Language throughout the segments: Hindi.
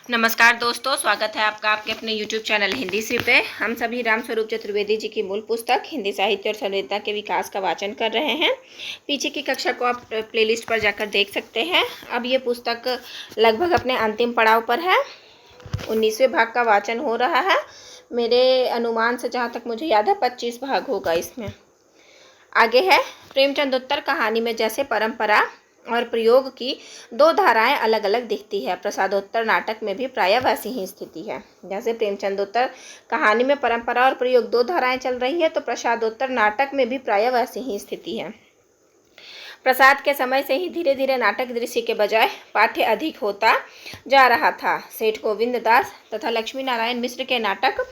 नमस्कार दोस्तों, स्वागत है आपका आपके अपने YouTube चैनल हिंदी सी पे। हम सभी रामस्वरूप चतुर्वेदी जी की मूल पुस्तक हिंदी साहित्य और संवेदना के विकास का वाचन कर रहे हैं। पीछे की कक्षा को आप प्लेलिस्ट पर जाकर देख सकते हैं। अब ये पुस्तक लगभग अपने अंतिम पड़ाव पर है। 19वें भाग का वाचन हो रहा है। मेरे अनुमान से जहाँ तक मुझे याद है 25 भाग होगा इसमें। आगे है प्रेमचंदोत्तर कहानी में जैसे परंपरा और प्रयोग की दो धाराएं अलग अलग दिखती है, प्रसादोत्तर नाटक में भी प्रायः वैसी ही स्थिति है। जैसे प्रेमचंदोत्तर कहानी में परंपरा और प्रयोग दो धाराएं चल रही है, तो प्रसादोत्तर नाटक में भी प्रायः वैसी ही स्थिति है। प्रसाद के समय से ही धीरे धीरे नाटक दृश्य के बजाय पाठ्य अधिक होता जा रहा था। सेठ गोविंद दास तथा लक्ष्मी नारायण मिश्र के नाटक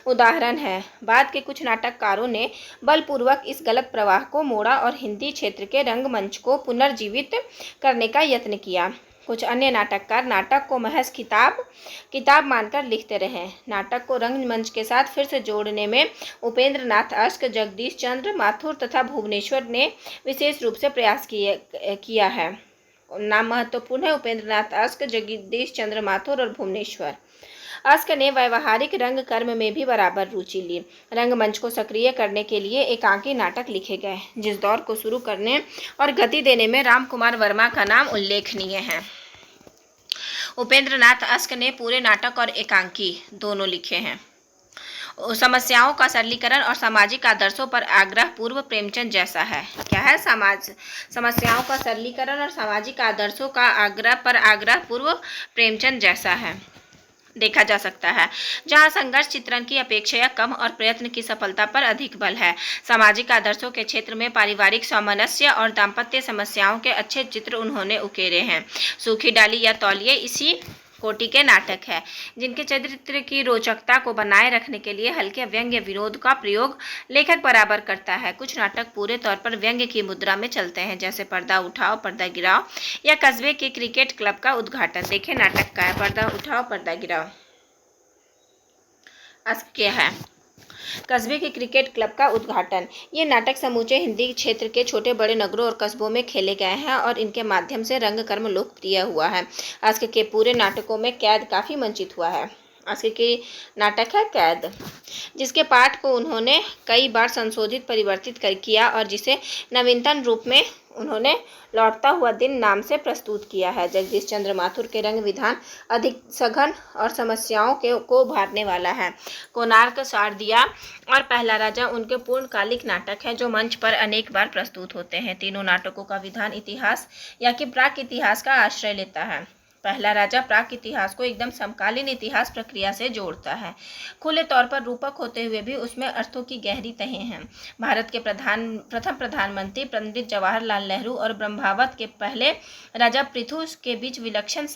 उदाहरण है। बाद के कुछ नाटककारों ने बलपूर्वक इस गलत प्रवाह को मोड़ा और हिंदी क्षेत्र के रंगमंच को पुनर्जीवित करने का यत्न किया। कुछ अन्य नाटककार नाटक को महज किताब मानकर लिखते रहे। नाटक को रंगमंच के साथ फिर से जोड़ने में उपेंद्र नाथ अश्क, जगदीश चंद्र माथुर तथा भुवनेश्वर ने विशेष रूप से प्रयास किया है। नाम महत्वपूर्ण है: उपेंद्र नाथ अश्क, जगदीश चंद्र माथुर और भुवनेश्वर। अश्क ने व्यवहारिक रंग कर्म में भी बराबर रुचि ली। रंगमंच को सक्रिय करने के लिए एकांकी नाटक लिखे गए, जिस दौर को शुरू करने और गति देने में रामकुमार वर्मा का नाम उल्लेखनीय है। उपेंद्र नाथ अश्क ने पूरे नाटक और एकांकी दोनों लिखे हैं। समस्याओं का सरलीकरण और सामाजिक आदर्शों पर आग्रह पूर्व प्रेमचंद जैसा है। क्या है? समस्याओं का सरलीकरण और सामाजिक आदर्शों का आग्रह पूर्व प्रेमचंद जैसा है देखा जा सकता है, जहां संघर्ष चित्रण की अपेक्षा कम और प्रयत्न की सफलता पर अधिक बल है। सामाजिक आदर्शों के क्षेत्र में पारिवारिक सामंजस्य और दाम्पत्य समस्याओं के अच्छे चित्र उन्होंने उकेरे हैं। सूखी डाली या तौलिए इसी कोटि के नाटक है, जिनके चरित्र की रोचकता को बनाए रखने के लिए हल्के व्यंग्य विनोद का प्रयोग लेखक बराबर करता है। कुछ नाटक पूरे तौर पर व्यंग्य की मुद्रा में चलते हैं, जैसे पर्दा उठाओ पर्दा गिराओ या कस्बे के क्रिकेट क्लब का उद्घाटन। देखें नाटक का है पर्दा उठाओ पर्दा गिराओ। क्या है? कस्बे के क्रिकेट क्लब का उद्घाटन। ये नाटक समूचे हिंदी क्षेत्र के छोटे बड़े नगरों और कस्बों में खेले गए हैं और इनके माध्यम से रंगकर्म लोकप्रिय हुआ है। अश्क के पूरे नाटकों में कैद काफ़ी मंचित हुआ है। अश्क की नाटक है कैद, जिसके पाठ को उन्होंने कई बार संशोधित परिवर्तित किया और जिसे नवीनतम रूप में उन्होंने लौटता हुआ दिन नाम से प्रस्तुत किया है। जगदीश चंद्र माथुर के रंग विधान अधिक सघन और समस्याओं को उभारने वाला है। कोणार्क, शारदिया और पहला राजा उनके पूर्णकालिक नाटक है, जो मंच पर अनेक बार प्रस्तुत होते हैं। तीनों नाटकों का विधान इतिहास या कि प्राक इतिहास का आश्रय लेता है। पहला राजा प्राक इतिहास को एकदम समकालीन इतिहास प्रक्रिया से जोड़ता है, खुले तौर पर रूपक होते हुए भी उसमें अर्थों की गहरी तहें हैं। भारत के प्रथम प्रधानमंत्री पंडित जवाहरलाल नेहरू और ब्रह्मावत के पहले राजा पृथु के बीच विलक्षण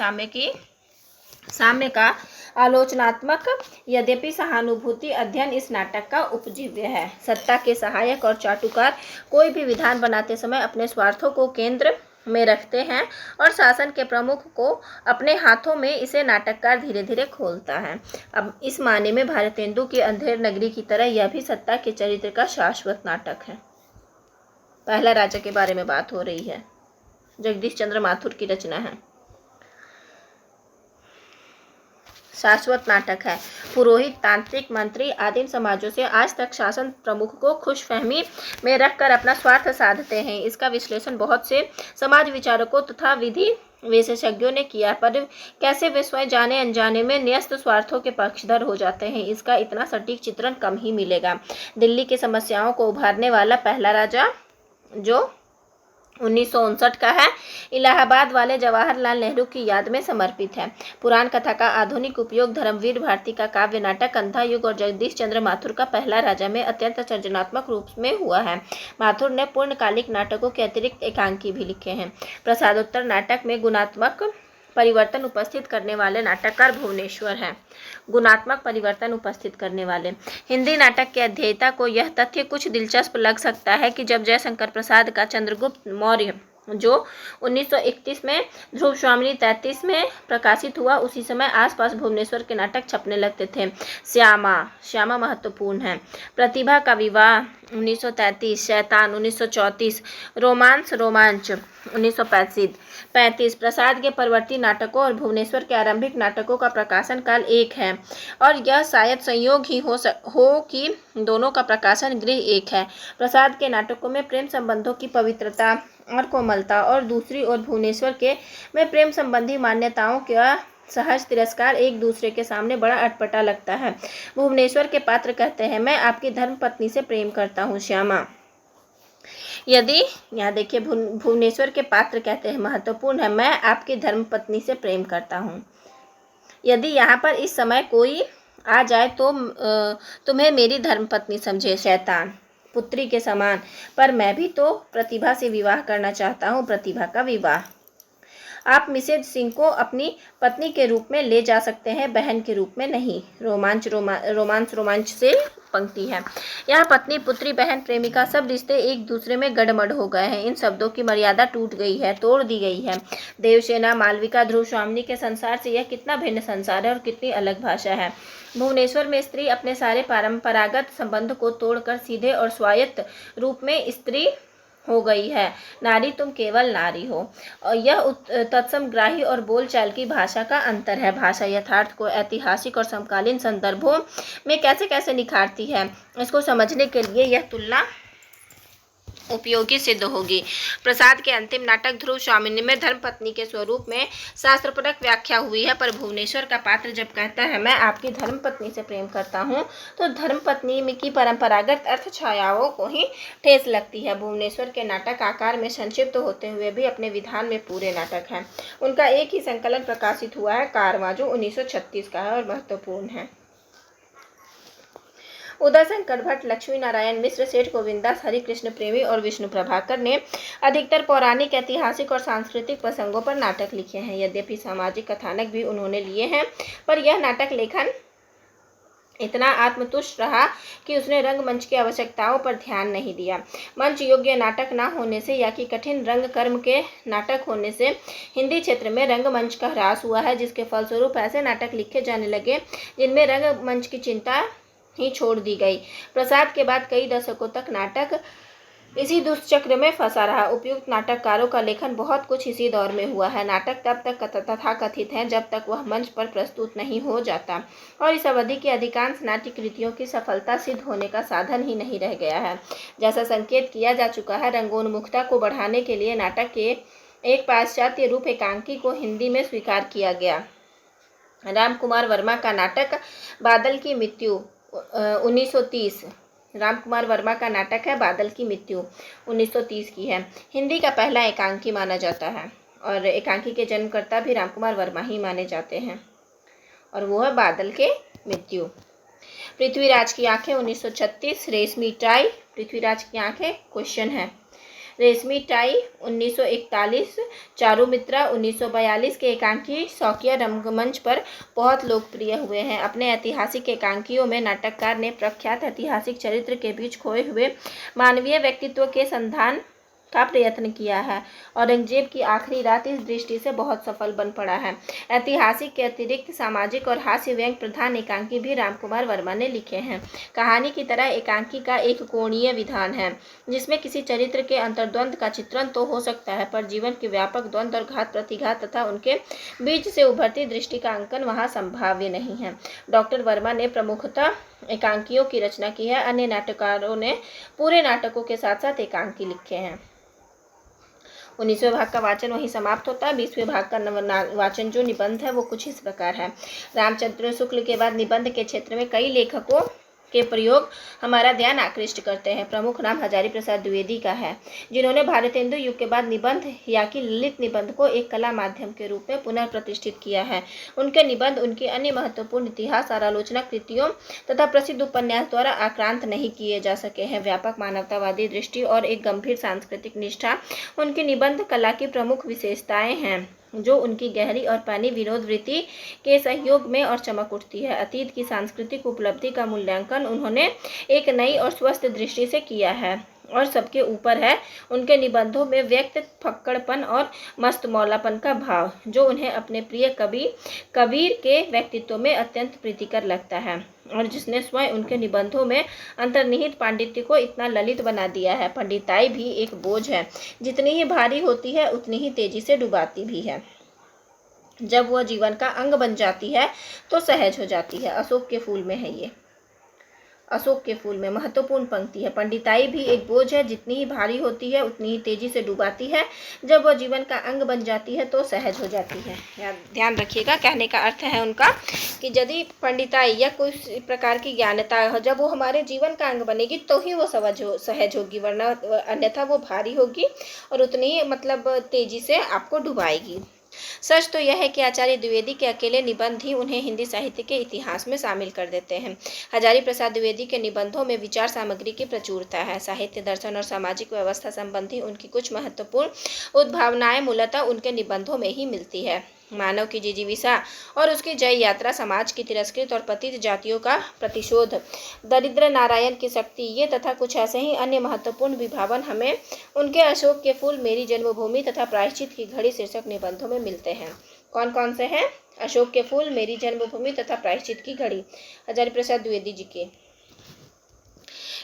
साम्य का आलोचनात्मक यद्यपि सहानुभूति अध्ययन इस नाटक का उपजीव्य है। सत्ता के सहायक और चाटुकार कोई भी विधान बनाते समय अपने स्वार्थों को केंद्र में रखते हैं और शासन के प्रमुख को अपने हाथों में इसे नाटककार धीरे धीरे खोलता है। अब इस माने में भारतेंदु की अंधेर नगरी की तरह यह भी सत्ता के चरित्र का शाश्वत नाटक है। पहला राजा के बारे में बात हो रही है, जगदीश चंद्र माथुर की रचना है। शाश्वत नाटक है। पुरोहित, तांत्रिक, मंत्री आदि समाजों से आज तक शासन प्रमुख को खुशफहमी में रखकर अपना स्वार्थ साधते हैं। इसका विश्लेषण बहुत से समाज विचारकों तथा विधि विशेषज्ञों ने किया, पर कैसे वे स्वयं जाने अनजाने में न्यस्त स्वार्थों के पक्षधर हो जाते हैं, इसका इतना सटीक चित्रण कम ही मिलेगा। दिल्ली की समस्याओं को उभारने वाला पहला राजा, जो 1959 का है, इलाहाबाद वाले जवाहरलाल नेहरू की याद में समर्पित है। पुराण कथा का आधुनिक उपयोग धर्मवीर भारती का काव्य नाटक अंधा युग और जगदीश चंद्र माथुर का पहला राजा में अत्यंत सृजनात्मक रूप में हुआ है। माथुर ने पूर्णकालिक नाटकों के अतिरिक्त एकांकी भी लिखे हैं। प्रसादोत्तर नाटक में गुणात्मक परिवर्तन उपस्थित करने वाले नाटककार भुवनेश्वर हैं। गुणात्मक परिवर्तन उपस्थित करने वाले हिंदी नाटक के अध्येता को यह तथ्य कुछ दिलचस्प लग सकता है कि जब जयशंकर प्रसाद का चंद्रगुप्त मौर्य, जो 1931 में, ध्रुव स्वामिनी 33 में प्रकाशित हुआ, उसी समय आसपास भुवनेश्वर के नाटक छपने लगते थे। श्यामा महत्वपूर्ण है। प्रतिभा का विवाह 1933, शैतान 1934, रोमांच 1935 प्रसाद के परवर्ती नाटकों और भुवनेश्वर के आरंभिक नाटकों का प्रकाशन काल एक है, और यह शायद संयोग ही हो कि दोनों का प्रकाशन गृह एक है। प्रसाद के नाटकों में प्रेम संबंधों की पवित्रता और कोमलता, और दूसरी ओर भुवनेश्वर के में प्रेम संबंधी मान्यताओं का सहज तिरस्कार एक दूसरे के सामने बड़ा अटपटा लगता है। भुवनेश्वर के पात्र कहते हैं, मैं आपकी धर्मपत्नी से प्रेम करता हूँ श्यामा। यदि यहाँ देखिए, भुवनेश्वर के पात्र कहते हैं, महत्वपूर्ण है, मैं आपकी धर्मपत्नी से प्रेम करता हूँ। यदि यहाँ पर इस समय कोई आ जाए तो तुम्हें मेरी धर्मपत्नी समझे, शैतान, पुत्री के समान, पर मैं भी तो प्रतिभा से विवाह करना चाहता हूँ, प्रतिभा का विवाह। आप मिसेज सिंह को अपनी पत्नी के रूप में ले जा सकते हैं, बहन के रूप में नहीं। रोमांच से पंक्ति है। यहाँ पत्नी, पुत्री, बहन, प्रेमिका सब रिश्ते एक दूसरे में गड़मड़ हो गए हैं। इन शब्दों की मर्यादा टूट गई है, तोड़ दी गई है। देवसेना, मालविका, ध्रुव स्वामिनी के संसार से यह कितना भिन्न संसार है और कितनी अलग भाषा है। भुवनेश्वर में स्त्री अपने सारे परंपरागत संबंध को तोड़कर सीधे और स्वायत्त रूप में स्त्री हो गई है। नारी, तुम केवल नारी हो। और यह तत्समग्राही और बोलचाल की भाषा का अंतर है। भाषा यथार्थ को ऐतिहासिक और समकालीन संदर्भों में कैसे कैसे निखारती है, इसको समझने के लिए यह तुलना उपयोगी सिद्ध होगी। प्रसाद के अंतिम नाटक ध्रुव स्वामिनी में धर्मपत्नी के स्वरूप में शास्त्रपरक व्याख्या हुई है, पर भुवनेश्वर का पात्र जब कहता है, मैं आपकी धर्मपत्नी से प्रेम करता हूँ, तो धर्मपत्नी की परंपरागत अर्थ छायाओं को ही ठेस लगती है। भुवनेश्वर के नाटक आकार में संक्षिप्त होते हुए भी अपने विधान में पूरे नाटक हैं। उनका एक ही संकलन प्रकाशित हुआ है, कारवां, जो 1936 का है और महत्वपूर्ण है। उदय शंकर भट्ट, लक्ष्मी नारायण मिश्र, सेठ गोविंदास, हरिकृष्ण प्रेमी और विष्णु प्रभाकर ने अधिकतर पौराणिक, ऐतिहासिक और सांस्कृतिक प्रसंगों पर नाटक लिखे हैं। यद्यपि सामाजिक कथानक भी उन्होंने लिए हैं, पर यह नाटक लेखन इतना आत्मतुष्ट रहा कि उसने रंगमंच की आवश्यकताओं पर ध्यान नहीं दिया। मंच योग्य नाटक न होने से या कि कठिन रंग कर्म के नाटक होने से हिंदी क्षेत्र में रंगमंच का ह्रास हुआ है, जिसके फलस्वरूप ऐसे नाटक लिखे जाने लगे जिनमें रंगमंच की चिंता ही छोड़ दी गई। प्रसाद के बाद कई दशकों तक नाटक इसी दुष्चक्र में फंसा रहा। उपयुक्त नाटककारों का लेखन बहुत कुछ इसी दौर में हुआ है। नाटक तब तक तथाकथित है जब तक वह मंच पर प्रस्तुत नहीं हो जाता, और इस अवधि की अधिकांश नाट्य कृतियों की सफलता सिद्ध होने का साधन ही नहीं रह गया है। जैसा संकेत किया जा चुका है, रंगोन्मुखता को बढ़ाने के लिए नाटक के एक पाश्चात्य रूप एकांकी को हिंदी में स्वीकार किया गया। रामकुमार वर्मा का नाटक बादल की मृत्यु 1930, रामकुमार वर्मा का नाटक है बादल की मृत्यु, 1930 की है। हिंदी का पहला एकांकी माना जाता है, और एकांकी के जन्मकर्ता भी रामकुमार वर्मा ही माने जाते हैं, और वो है बादल के मृत्यु। पृथ्वीराज की आंखें 1936, रेशमी टाई, पृथ्वीराज की आंखें क्वेश्चन है। रेशमी टाई 1941, चारुमित्रा 1942 के एकांकी शौकिया रंगमंच पर बहुत लोकप्रिय हुए हैं। अपने ऐतिहासिक एकांकियों में नाटककार ने प्रख्यात ऐतिहासिक चरित्र के बीच खोए हुए मानवीय व्यक्तित्व के संधान का प्रयत्न किया है। औरंगजेब की आखिरी रात इस दृष्टि से बहुत सफल बन पड़ा है। ऐतिहासिक के अतिरिक्त सामाजिक और हास्य व्यंग प्रधान एकांकी भी रामकुमार वर्मा ने लिखे हैं। कहानी की तरह एकांकी का एक कोणीय विधान है, जिसमें किसी चरित्र के अंतर्द्वंद का चित्रण तो हो सकता है, पर जीवन के व्यापक द्वंद और घात प्रतिघात तथा उनके बीच से उभरती दृष्टि का अंकन वहाँ संभाव्य नहीं है। डॉक्टर वर्मा ने प्रमुखतः एकांकियों की रचना की है। अन्य नाटककारों ने पूरे नाटकों के साथ साथ एकांकी लिखे हैं। 19वें भाग का वाचन वहीं समाप्त होता है। 20वें भाग का वाचन जो निबंध है वो कुछ इस प्रकार है। रामचंद्र शुक्ल के बाद निबंध के क्षेत्र में कई लेखकों के प्रयोग हमारा ध्यान आकृष्ट करते हैं। प्रमुख नाम हजारी प्रसाद द्विवेदी का है, जिन्होंने भारतेंदु युग के बाद निबंध या कि ललित निबंध को एक कला माध्यम के रूप में पुनर्प्रतिष्ठित किया है। उनके निबंध उनकी अन्य महत्वपूर्ण इतिहास और आलोचना कृतियों तथा प्रसिद्ध उपन्यास द्वारा आक्रांत नहीं किए जा सके हैं। व्यापक मानवतावादी दृष्टि और एक गंभीर सांस्कृतिक निष्ठा उनकी निबंध कला की प्रमुख विशेषताएं हैं, जो उनकी गहरी और पैनी विनोद वृत्ति के सहयोग में और चमक उठती है। अतीत की सांस्कृतिक उपलब्धि का मूल्यांकन उन्होंने एक नई और स्वस्थ दृष्टि से किया है। और सबके ऊपर है। उनके निबंधों में व्यक्त फक्कड़पन और मस्तमौलापन का भाव, जो उन्हें अपने प्रिय कबीर के व्यक्तित्व में अत्यंत प्रीतिकर लगता है, और जिसने स्वयं उनके निबंधों में अंतर्निहित पांडित्य को इतना ललित बना दिया है। पंडिताई भी एक बोझ है, जितनी ही भारी होती है उतनी ही तेजी से डुबाती भी है। जब वह जीवन का अंग बन जाती है तो सहज हो जाती है। अशोक के फूल में है ये, अशोक के फूल में महत्वपूर्ण पंक्ति है। पंडिताई भी एक बोझ है, जितनी ही भारी होती है उतनी ही तेजी से डुबाती है। जब वह जीवन का अंग बन जाती है तो सहज हो जाती है। ध्यान रखिएगा, कहने का अर्थ है उनका कि यदि पंडिताई या कोई प्रकार की ज्ञानता जब वो हमारे जीवन का अंग बनेगी तो ही वो सहज होगी, वरना अन्यथा वो भारी होगी और उतनी ही तेजी से आपको डुबाएगी। सच तो यह है कि आचार्य द्विवेदी के अकेले निबंध ही उन्हें हिंदी साहित्य के इतिहास में शामिल कर देते हैं। हजारी प्रसाद द्विवेदी के निबंधों में विचार सामग्री की प्रचुरता है। साहित्य, दर्शन और सामाजिक व्यवस्था संबंधी उनकी कुछ महत्वपूर्ण उद्भावनाएं मूलतः उनके निबंधों में ही मिलती है। मानव की जिजीविषा और उसकी जय यात्रा, समाज की तिरस्कृत और पतित जातियों का प्रतिशोध, दरिद्र नारायण की शक्ति, ये तथा कुछ ऐसे ही अन्य महत्वपूर्ण विभावन हमें उनके अशोक के फूल, मेरी जन्मभूमि तथा प्रायश्चित की घड़ी शीर्षक निबंधों में मिलते हैं। कौन कौन से हैं? अशोक के फूल, मेरी जन्मभूमि तथा प्रायश्चित की घड़ी, हजारी प्रसाद द्विवेदी जी के।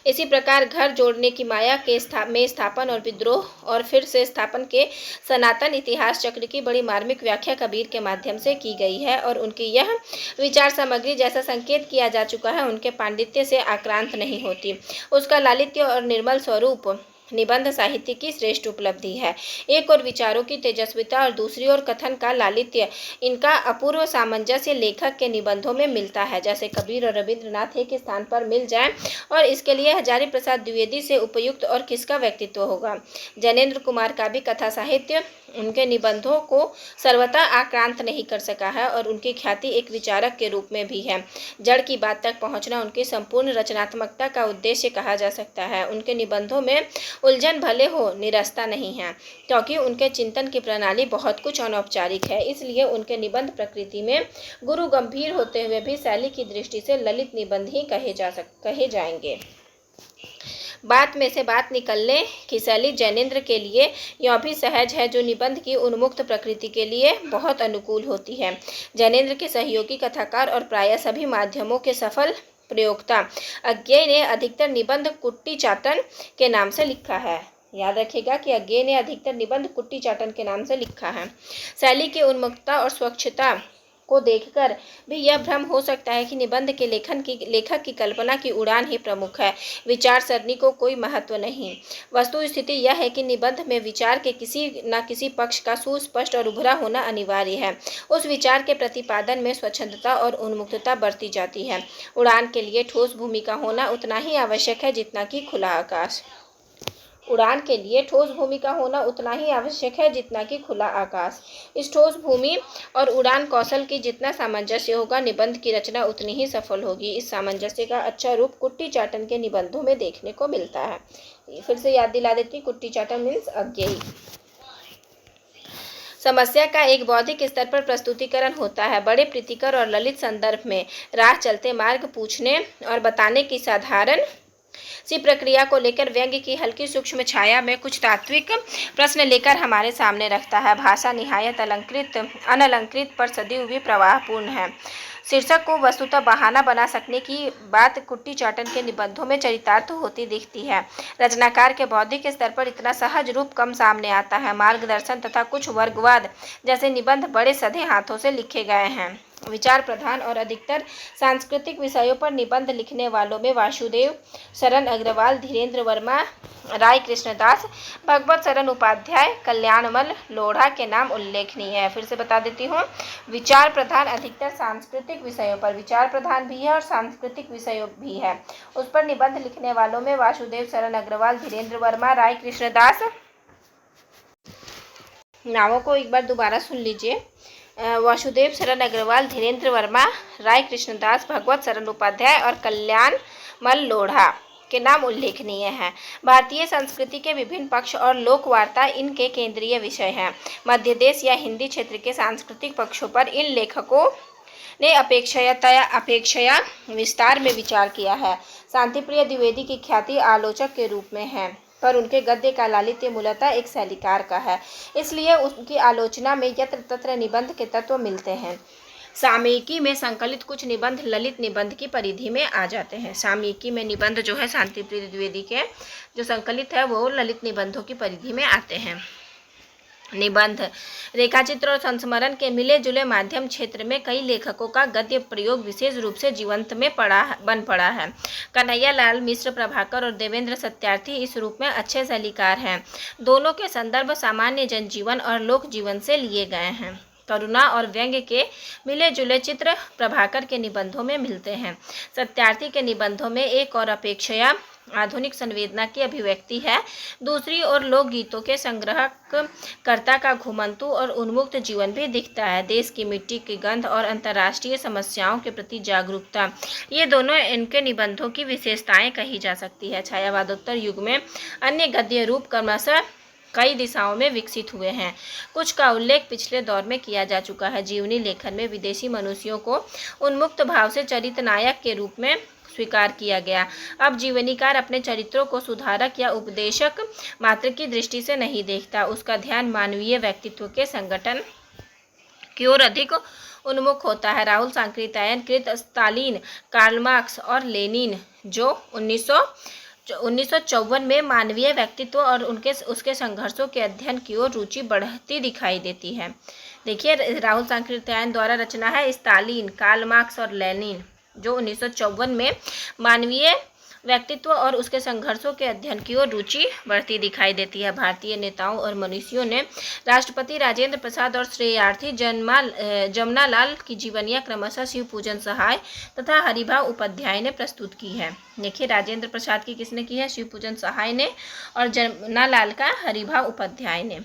इसी प्रकार घर जोड़ने की माया के स्थापन और विद्रोह और फिर से स्थापन के सनातन इतिहास चक्र की बड़ी मार्मिक व्याख्या कबीर के माध्यम से की गई है, और उनकी यह विचार सामग्री, जैसा संकेत किया जा चुका है, उनके पांडित्य से आक्रांत नहीं होती। उसका लालित्य और निर्मल स्वरूप निबंध साहित्य की श्रेष्ठ उपलब्धि है। एक और विचारों की तेजस्विता और दूसरी ओर कथन का लालित्य, इनका अपूर्व सामंजस्य लेखक के निबंधों में मिलता है। जैसे कबीर और रविंद्रनाथ एक स्थान पर मिल जाए, और इसके लिए हजारी प्रसाद द्विवेदी से उपयुक्त और किसका व्यक्तित्व होगा। जैनेन्द्र कुमार का भी कथा साहित्य उनके निबंधों को सर्वथा आक्रांत नहीं कर सका है, और उनकी ख्याति एक विचारक के रूप में भी है। जड़ की बात तक पहुंचना उनकी संपूर्ण रचनात्मकता का उद्देश्य कहा जा सकता है। उनके निबंधों में उलझन भले हो, निरस्ता नहीं है, क्योंकि उनके चिंतन की प्रणाली बहुत कुछ अनौपचारिक है। इसलिए उनके निबंध प्रकृति में गुरु गंभीर होते हुए भी शैली की दृष्टि से ललित निबंध ही कहे जाएंगे। बात में से बात निकलने की शैली जैनेन्द्र के लिए यह भी सहज है, जो निबंध की उन्मुक्त प्रकृति के लिए बहुत अनुकूल होती है। जैनेन्द्र के सहयोगी कथाकार और प्रायः सभी माध्यमों के सफल प्रयोक्ता अज्ञेय ने अधिकतर निबंध कुट्टी चाटन के नाम से लिखा है। याद रखिएगा कि अज्ञेय ने अधिकतर निबंध कुट्टी चाटन के नाम से लिखा है। शैली की उन्मुक्तता और स्वच्छता को देखकर भी यह भ्रम हो सकता है कि निबंध के लेखक की कल्पना की उड़ान ही प्रमुख है, विचार सरणी को कोई महत्व नहीं। वस्तु स्थिति यह है कि निबंध में विचार के किसी न किसी पक्ष का सुस्पष्ट और उभरा होना अनिवार्य है। उस विचार के प्रतिपादन में स्वच्छंदता और उन्मुक्तता बरती जाती है। उड़ान के लिए ठोस भूमिका होना उतना ही आवश्यक है जितना कि खुला आकाश। उड़ान के लिए ठोस भूमि का होना उतना ही आवश्यक है जितना कि खुला आकाश। इस ठोस भूमि और उड़ान कौशल की जितना सामंजस्य होगा, निबंध की रचना उतनी ही सफल होगी। इस सामंजस्य का अच्छा रूप कुट्टी चाटन के निबंधों में देखने को मिलता है। फिर से याद दिला देती, कुट्टी चाटन मीन्स अज्ञेय। समस्या का एक बौद्धिक स्तर पर प्रस्तुतिकरण होता है। बड़े प्रीतिकर और ललित संदर्भ में राह चलते मार्ग पूछने और बताने की साधारण सी प्रक्रिया को लेकर व्यंग्य की हल्की सूक्ष्म छाया में कुछ तात्विक प्रश्न लेकर हमारे सामने रखता है। भाषा निहायत अनलंकृत पर सदी हुई प्रवाहपूर्ण है। शीर्षक को वस्तुतः बहाना बना सकने की बात कुट्टी चाटन के निबंधों में चरितार्थ होती दिखती है। रचनाकार के बौद्धिक स्तर पर इतना सहज रूप कम सामने आता है। मार्गदर्शन तथा कुछ वर्गवाद जैसे निबंध बड़े सधे हाथों से लिखे गए हैं। विचार प्रधान और अधिकतर सांस्कृतिक विषयों पर निबंध लिखने वालों में वासुदेव शरण अग्रवाल, धीरेन्द्र वर्मा, राय कृष्णदास, भगवत शरण उपाध्याय, कल्याणमल लोढ़ा के नाम उल्लेखनीय है। फिर से बता देती हूँ, विचार प्रधान अधिकतर सांस्कृतिक विषयों पर, विचार प्रधान भी है और सांस्कृतिक विषयों भी है, उस पर निबंध लिखने वालों में वासुदेव शरण अग्रवाल, धीरेन्द्र वर्मा, राय कृष्णदास। नामों को एक बार दोबारा सुन लीजिए। वासुदेव शरण अग्रवाल, धीरेन्द्र वर्मा, राय कृष्णदास, भगवत शरण उपाध्याय और कल्याणमल लोढ़ा के नाम उल्लेखनीय हैं। भारतीय संस्कृति के विभिन्न पक्ष और लोक वार्ता इनके केंद्रीय विषय हैं। मध्य देश या हिंदी क्षेत्र के सांस्कृतिक पक्षों पर इन लेखकों ने अपेक्षया विस्तार में विचार किया है। शांतिप्रिय द्विवेदी की ख्याति आलोचक के रूप में है। पर उनके गद्य का लालित्य मूलतः एक शैलीकार का है, इसलिए उनकी आलोचना में यत्र तत्र निबंध के तत्व मिलते हैं। सामयिकी में संकलित कुछ निबंध ललित निबंध की परिधि में आ जाते हैं। सामयिकी में निबंध जो है शांतिप्रिय द्विवेदी के जो संकलित है वो ललित निबंधों की परिधि में आते हैं। निबंध रेखाचित्र और संस्मरण के मिले जुले माध्यम क्षेत्र में कई लेखकों का गद्य प्रयोग विशेष रूप से जीवंत में बन पड़ा है। कन्हैयालाल मिश्र, प्रभाकर और देवेंद्र सत्यार्थी इस रूप में अच्छे शैलीकार हैं। दोनों के संदर्भ सामान्य जनजीवन और लोक जीवन से लिए गए हैं। करुणा और व्यंग्य के मिले जुले चित्र प्रभाकर के निबंधों में मिलते हैं। सत्यार्थी के निबंधों में एक और अपेक्षया आधुनिक संवेदना की अभिव्यक्ति है, दूसरी ओर लोकगीतों के संग्रहकर्ता का घुमंतु और उन्मुक्त जीवन भी दिखता है। देश की मिट्टी की गंध और अंतर्राष्ट्रीय समस्याओं के प्रति जागरूकता, ये दोनों इनके निबंधों की विशेषताएं कही जा सकती है। छायावादोत्तर युग में अन्य गद्य रूप क्रमशः कई दिशाओं में विकसित हुए हैं। कुछ का उल्लेख पिछले दौर में किया जा चुका है। जीवनी लेखन में विदेशी मनुष्यों को उन्मुक्त भाव से चरित नायक के रूप में स्वीकार किया गया। अब जीवनीकार अपने चरित्रों को सुधारक या उपदेशक मात्र की दृष्टि से नहीं देखता, उसका ध्यान मानवीय व्यक्तित्व के संगठन की ओर अधिक उन्मुख होता है। राहुल सांकृत्यायन कृत स्टालिन, कार्ल मार्क्स और लेनिन जो 1954 में मानवीय व्यक्तित्व और उसके संघर्षों के अध्ययन की ओर रुचि बढ़ती दिखाई देती है। देखिए, राहुल सांकृत्यायन द्वारा रचना है स्टालिन, कार्ल मार्क्स और लेनिन जो 1954 में मानवीय व्यक्तित्व और उसके संघर्षों के अध्ययन की ओर रुचि बढ़ती दिखाई देती है। भारतीय नेताओं और मनीषियों ने राष्ट्रपति राजेंद्र प्रसाद और श्रेयार्थी जमनालाल की जीवनियाँ क्रमशः शिव पूजन सहाय तथा हरिभाव उपाध्याय ने प्रस्तुत की है। देखिए, राजेंद्र प्रसाद की किसने की है? शिव पूजन सहाय ने, और जमनालाल का हरिभाव उपाध्याय ने।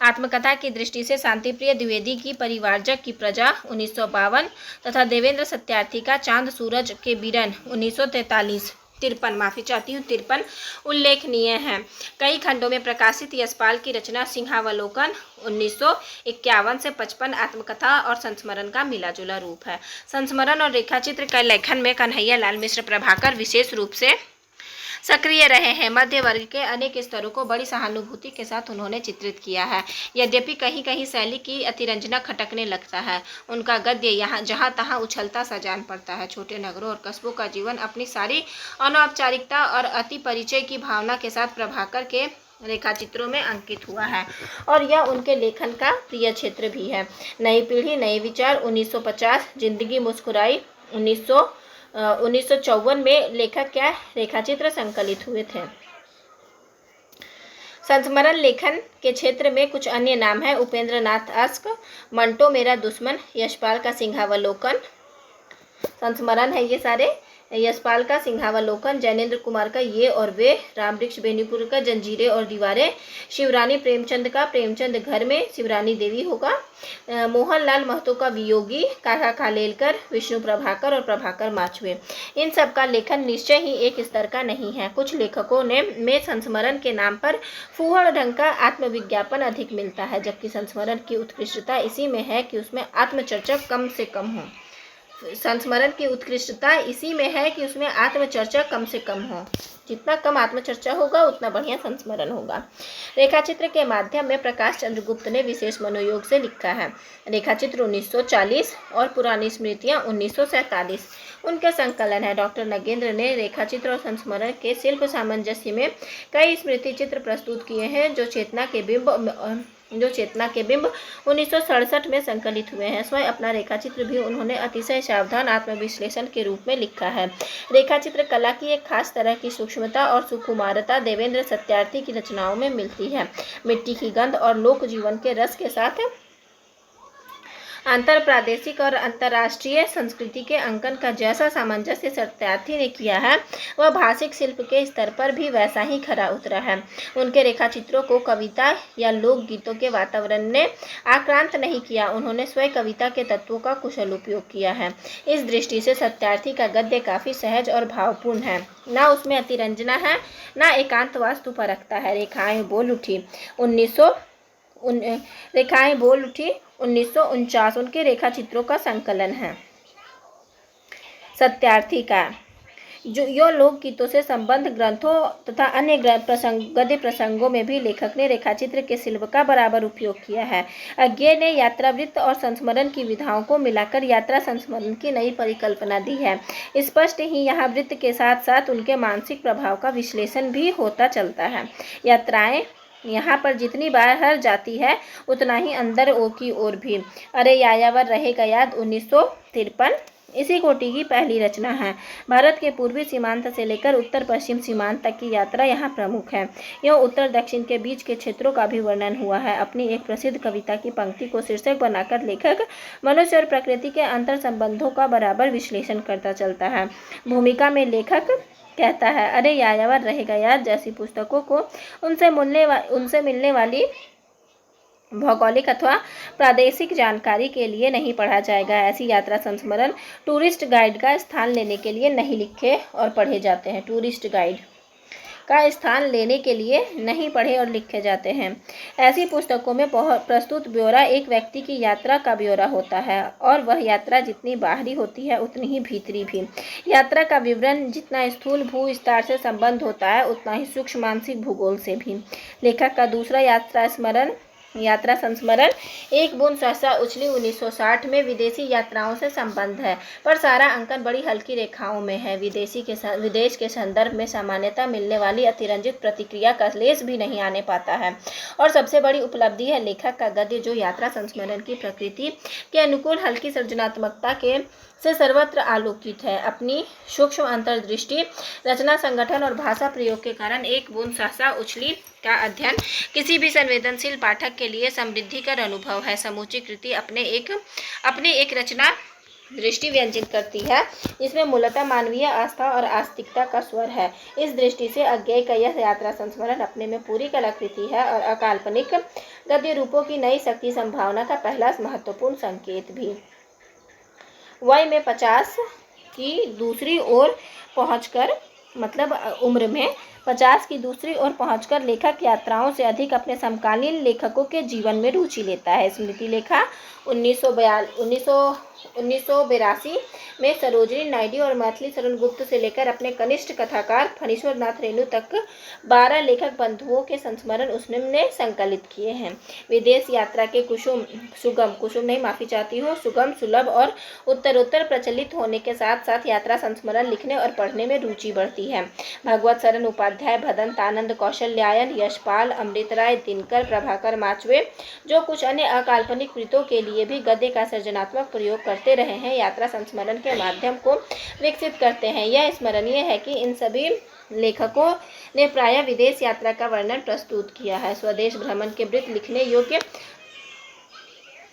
आत्मकथा की दृष्टि से शांतिप्रिय द्विवेदी की परिवारजक की प्रजा 1952 तथा देवेंद्र सत्यार्थी का चांद सूरज के बिरन 1953 उल्लेखनीय है। कई खंडों में प्रकाशित यशपाल की रचना सिंहावलोकन 1951 से 55 आत्मकथा और संस्मरण का मिलाजुला रूप है। संस्मरण और रेखाचित्र के लेखन में कन्हैयालाल मिश्र, प्रभाकर विशेष रूप से सक्रिय रहे हैं। मध्य वर्ग के अनेक स्तरों को बड़ी सहानुभूति के साथ उन्होंने चित्रित किया है। यद्यपि कहीं कहीं शैली की अतिरंजना खटकने लगता है, उनका गद्य यहाँ जहाँ तहाँ उछलता सा जान पड़ता है। छोटे नगरों और कस्बों का जीवन अपनी सारी अनौपचारिकता और अति परिचय की भावना के साथ प्रभाकर के रेखाचित्रों में अंकित हुआ है और यह उनके लेखन का प्रिय क्षेत्र भी है। नई पीढ़ी नए विचार 1950, जिंदगी मुस्कुराई 1954 में लेखक क्या रेखाचित्र संकलित हुए थे। संस्मरण लेखन के क्षेत्र में कुछ अन्य नाम है: उपेंद्र नाथ अश्क, मंटो मेरा दुश्मन, यशपाल का सिंहावलोकन। संस्मरण है ये सारे। यशपाल का सिंहावलोकन, जैनेन्द्र कुमार का ये और वे, रामवृक्ष बेनीपुर का जंजीरें और दीवारें, शिवरानी प्रेमचंद का प्रेमचंद घर में, शिवरानी देवी होगा, मोहनलाल महतो का वियोगी, काका खालेलकर, विष्णु प्रभाकर और प्रभाकर माछुए। इन सब का लेखन निश्चय ही एक स्तर का नहीं है। कुछ लेखकों में संस्मरण के नाम पर फूहड़ ढंग का आत्मविज्ञापन अधिक मिलता है, जबकि संस्मरण की उत्कृष्टता इसी में है कि उसमें आत्मचर्चा कम से कम हो। संस्मरण की उत्कृष्टता इसी में है कि उसमें आत्मचर्चा कम से कम हो। जितना कम आत्मचर्चा होगा उतना बढ़िया संस्मरण होगा। रेखाचित्र के माध्यम में प्रकाश चंद्र गुप्त ने विशेष मनोयोग से लिखा है। रेखाचित्र 1940 और पुरानी स्मृतियाँ 1947 उनके संकलन है। डॉक्टर नगेंद्र ने रेखाचित्र और संस्मरण के शिल्प सामंजस्य में कई स्मृति चित्र प्रस्तुत किए हैं जो चेतना के बिंब 1967 में संकलित हुए हैं। स्वयं अपना रेखाचित्र भी उन्होंने अतिशय सावधान आत्मविश्लेषण के रूप में लिखा है। रेखाचित्र कला की एक खास तरह की सूक्ष्मता और सुकुमारता देवेंद्र सत्यार्थी की रचनाओं में मिलती है। मिट्टी की गंध और लोक जीवन के रस के साथ अंतर प्रादेशिक और अंतर्राष्ट्रीय संस्कृति के अंकन का जैसा सामंजस्य सत्यार्थी ने किया है, वह भाषिक शिल्प के स्तर पर भी वैसा ही खरा उतरा है। उनके रेखाचित्रों को कविता या लोकगीतों के वातावरण ने आक्रांत नहीं किया, उन्होंने स्वयं कविता के तत्वों का कुशल उपयोग किया है। इस दृष्टि से सत्यार्थी का गद्य काफ़ी सहज और भावपूर्ण है। ना उसमें अतिरंजना है, ना एकांत वास्तु पर रखता है। रेखाएं बोल उठी 1949 उनके रेखा चित्रों का संकलन है। सत्यार्थी का जो यो लोकगीतों से संबंध ग्रंथों तथा अन्य गद्य प्रसंगों में भी लेखक ने रेखाचित्र के शिल्प का बराबर उपयोग किया है। अज्ञे ने यात्रावृत्त और संस्मरण की विधाओं को मिलाकर यात्रा संस्मरण की नई परिकल्पना दी है। स्पष्ट ही यहाँ वृत्त के साथ साथ उनके मानसिक प्रभाव का विश्लेषण भी होता चलता है। यात्राएं यहाँ पर जितनी बाहर जाती है उतना ही अंदर की ओर भी। अरे यायावर रहेगा याद 1953 इसी कोटि की पहली रचना है। भारत के पूर्वी सीमांत से लेकर उत्तर पश्चिम सीमांत तक की यात्रा यहाँ प्रमुख है। यह उत्तर दक्षिण के बीच के क्षेत्रों का भी वर्णन हुआ है। अपनी एक प्रसिद्ध कविता की पंक्ति को शीर्षक बनाकर लेखक मनुष्य और प्रकृति के अंतर संबंधों का बराबर विश्लेषण करता चलता है। भूमिका में लेखक कहता है, अरे यायावर रहेगा याद जैसी पुस्तकों को उनसे मिलने वाली भौगोलिक अथवा प्रादेशिक जानकारी के लिए नहीं पढ़ा जाएगा। ऐसी यात्रा संस्मरण टूरिस्ट गाइड का स्थान लेने के लिए नहीं लिखे और पढ़े जाते हैं। टूरिस्ट गाइड का स्थान लेने के लिए नहीं पढ़े और लिखे जाते हैं। ऐसी पुस्तकों में प्रस्तुत ब्यौरा एक व्यक्ति की यात्रा का ब्यौरा होता है और वह यात्रा जितनी बाहरी होती है उतनी ही भीतरी भी। यात्रा का विवरण जितना स्थूल भू विस्तार से संबंध होता है उतना ही सूक्ष्म मानसिक भूगोल से भी। लेखक का दूसरा यात्रा संस्मरण एक बूंद सहसा उछली 1960 में विदेशी यात्राओं से संबंध है, पर सारा अंकन बड़ी हल्की रेखाओं में है। विदेश के संदर्भ में सामान्यतः मिलने वाली अतिरंजित प्रतिक्रिया का लेस भी नहीं आने पाता है। और सबसे बड़ी उपलब्धि है लेखक का गद्य जो यात्रा संस्मरण की प्रकृति के अनुकूल हल्की सृजनात्मकता से सर्वत्र आलोकित है। अपनी सूक्ष्म अंतर्दृष्टि, रचना संगठन और भाषा प्रयोग के कारण एक बूंद सहसा उछली का अध्ययन किसी भी संवेदनशील पाठक के लिए समृद्धिकर अनुभव है। समूची कृति अपने एक रचना दृष्टि व्यंजित करती है जिसमें मूलतः मानवीय आस्था और आस्तिकता का स्वर है। इस दृष्टि से अज्ञेय का यह यात्रा संस्मरण अपने में पूरी कलाकृति है और अकाल्पनिक गद्य रूपों की नई शक्ति संभावना का पहला महत्वपूर्ण संकेत भी। वय में 50 की दूसरी ओर पहुंचकर मतलब उम्र में 50 की दूसरी ओर पहुंचकर लेखक यात्राओं से अधिक अपने समकालीन लेखकों के जीवन में रुचि लेता है। स्मृति लेखा 1982 में सरोजिनी नायडू और मैथिली शरण गुप्त से लेकर अपने कनिष्ठ कथाकार फणीश्वर नाथ रेणु तक 12 लेखक बंधुओं के संस्मरण उसने संकलित किए हैं। विदेश यात्रा के सुगम सुलभ और उत्तरोत्तर प्रचलित होने के साथ साथ यात्रा संस्मरण लिखने और पढ़ने में रुचि बढ़ती है। भगवत शरण उपाध्याय, भदंत आनंद, कौशल्यायन, यशपाल, अमृत राय, दिनकर, प्रभाकर माचवे जो कुछ अन्य अकाल्पनिक कृतों के लिए भी गद्य का सृजनात्मक प्रयोग करते रहे हैं, यात्रा संस्मरण के माध्यम को विकसित करते हैं। यह स्मरणीय है कि इन सभी लेखकों ने प्रायः विदेश यात्रा का वर्णन प्रस्तुत किया है। स्वदेश भ्रमण के वृत्त लिखने योग्य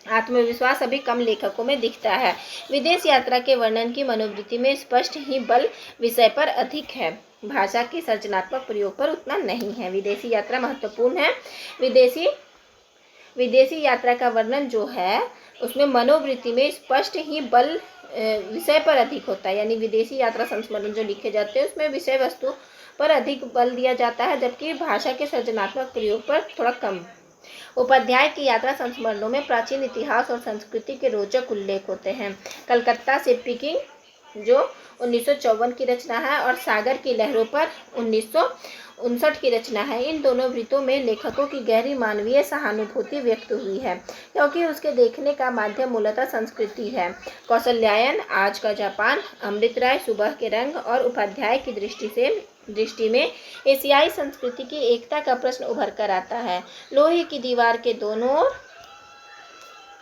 आत्मविश्वास अभी कम लेखकों में दिखता है। विदेश यात्रा के वर्णन की मनोवृत्ति में स्पष्ट ही बल विषय पर अधिक है, भाषा के सर्जनात्मक प्रयोग पर उतना नहीं है। विदेशी यात्रा महत्वपूर्ण है। विदेशी यात्रा का वर्णन जो है उसमें मनोवृत्ति में स्पष्ट ही बल विषय पर अधिक होता है, यानी विदेशी यात्रा संस्मरण जो लिखे जाते हैं उसमें विषय वस्तु पर अधिक बल दिया जाता है, जबकि भाषा के सर्जनात्मक प्रयोग पर थोड़ा कम। उपाध्याय की यात्रा संस्मरणों में प्राचीन इतिहास और संस्कृति के रोचक उल्लेख होते हैं। कलकत्ता से पिकिंग जो 1954 की रचना है और सागर की लहरों पर 1959 की रचना है। इन दोनों वृत्तों में लेखकों की गहरी मानवीय सहानुभूति व्यक्त हुई है क्योंकि उसके देखने का माध्यम मूलतः संस्कृति है। कौशल्यायन आज का जापान, अमृत राय सुबह के रंग और उपाध्याय की दृष्टि में एशियाई संस्कृति की एकता का प्रश्न उभर कर आता है। लोहे की दीवार के दोनों ओर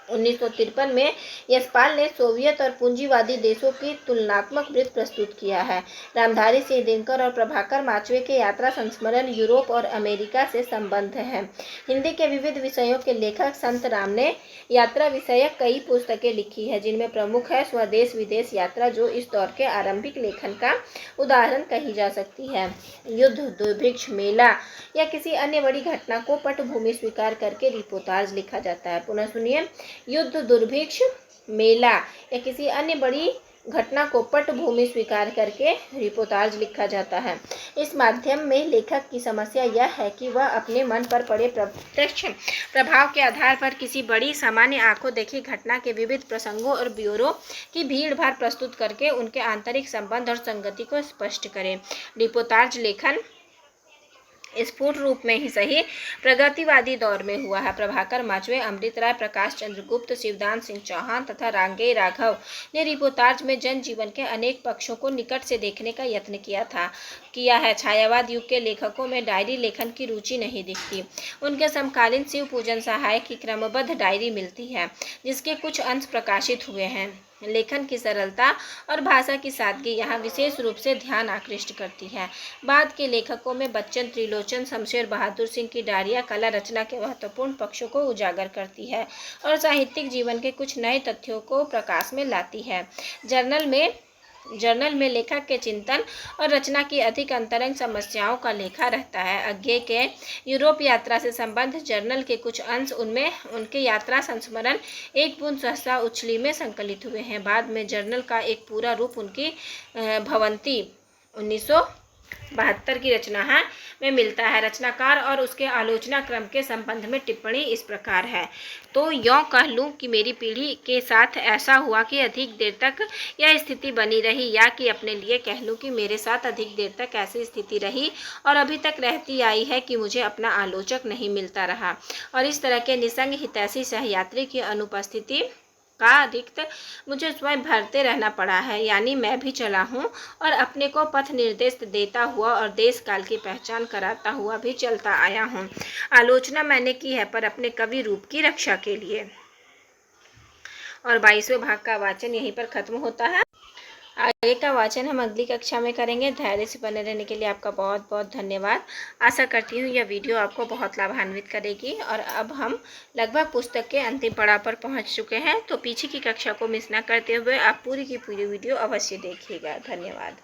1953 में यशपाल ने सोवियत और पूंजीवादी देशों की तुलनात्मक वृत्त प्रस्तुत किया है। रामधारी सिंह दिनकर और प्रभाकर माचवे के यात्रा संस्मरण यूरोप और अमेरिका से संबद्ध है। हिंदी के विविध विषयों के लेखक संत राम ने यात्रा विषयक कई पुस्तकें लिखी है, जिनमें प्रमुख है स्वदेश विदेश यात्रा जो इस दौर के आरंभिक लेखन का उदाहरण कही जा सकती है। युद्ध, दुर्भिक्ष, मेला या किसी अन्य बड़ी घटना को पटभूमि स्वीकार करके रिपोर्टाज लिखा जाता है। पुनः सुनिए, युद्ध, दुर्भिक्ष, मेला या किसी अन्य बड़ी घटना को पटभूमि स्वीकार करके रिपोर्टाज लिखा जाता है। इस माध्यम में लेखक की समस्या यह है कि वह अपने मन पर पड़े प्रत्यक्ष प्रभाव के आधार पर किसी बड़ी सामान्य आंखों देखी घटना के विविध प्रसंगों और ब्यूरो की भीड़-भाड़ प्रस्तुत करके उनके आंतरिक संबंध और संगति को स्पष्ट करें। रिपोर्टाज लेखन स्फुट रूप में ही सही प्रगतिवादी दौर में हुआ है। प्रभाकर माचवे, अमृत राय, प्रकाश चंद्र गुप्त, शिवदान सिंह चौहान तथा रांगेय राघव ने रिपोर्टाज में जनजीवन के अनेक पक्षों को निकट से देखने का यत्न किया है। छायावाद युग के लेखकों में डायरी लेखन की रुचि नहीं दिखती। उनके समकालीन शिव पूजन सहाय की क्रमबद्ध डायरी मिलती है, जिसके कुछ अंश प्रकाशित हुए हैं। लेखन की सरलता और भाषा की सादगी यहाँ विशेष रूप से ध्यान आकृष्ट करती है। बाद के लेखकों में बच्चन, त्रिलोचन, शमशेर बहादुर सिंह की डायरियाँ कला रचना के महत्वपूर्ण पक्षों को उजागर करती है और साहित्यिक जीवन के कुछ नए तथ्यों को प्रकाश में लाती है। जर्नल में लेखक के चिंतन और रचना की अधिक अंतरंग समस्याओं का लेखा रहता है। अज्ञे के यूरोप यात्रा से संबंध जर्नल के कुछ अंश उनमें उनके यात्रा संस्मरण एक बूंद सहसा उछली में संकलित हुए हैं। बाद में जर्नल का एक पूरा रूप उनकी भवंती 1972 की रचना में मिलता है। रचनाकार और उसके आलोचना क्रम के संबंध में टिप्पणी इस प्रकार है। तो यों कह लूँ कि मेरी पीढ़ी के साथ ऐसा हुआ कि अधिक देर तक यह स्थिति बनी रही, या कि अपने लिए कह लूँ कि मेरे साथ अधिक देर तक ऐसी स्थिति रही और अभी तक रहती आई है कि मुझे अपना आलोचक नहीं मिलता रहा और इस तरह के निसंग हितैषी सहयात्री की अनुपस्थिति का अधिकतर मुझे स्वयं भरते रहना पड़ा है। यानी मैं भी चला हूँ और अपने को पथ निर्देश देता हुआ और देश काल की पहचान कराता हुआ भी चलता आया हूँ। आलोचना मैंने की है, पर अपने कवि रूप की रक्षा के लिए। और 22वें भाग का वाचन यहीं पर खत्म होता है। आगे का वाचन हम अगली कक्षा में करेंगे। धैर्य से बने रहने के लिए आपका बहुत बहुत धन्यवाद। आशा करती हूँ यह वीडियो आपको बहुत लाभान्वित करेगी। और अब हम लगभग पुस्तक के अंतिम पड़ाव पर पहुँच चुके हैं, तो पीछे की कक्षा को मिस ना करते हुए आप पूरी की पूरी वीडियो अवश्य देखिएगा। धन्यवाद।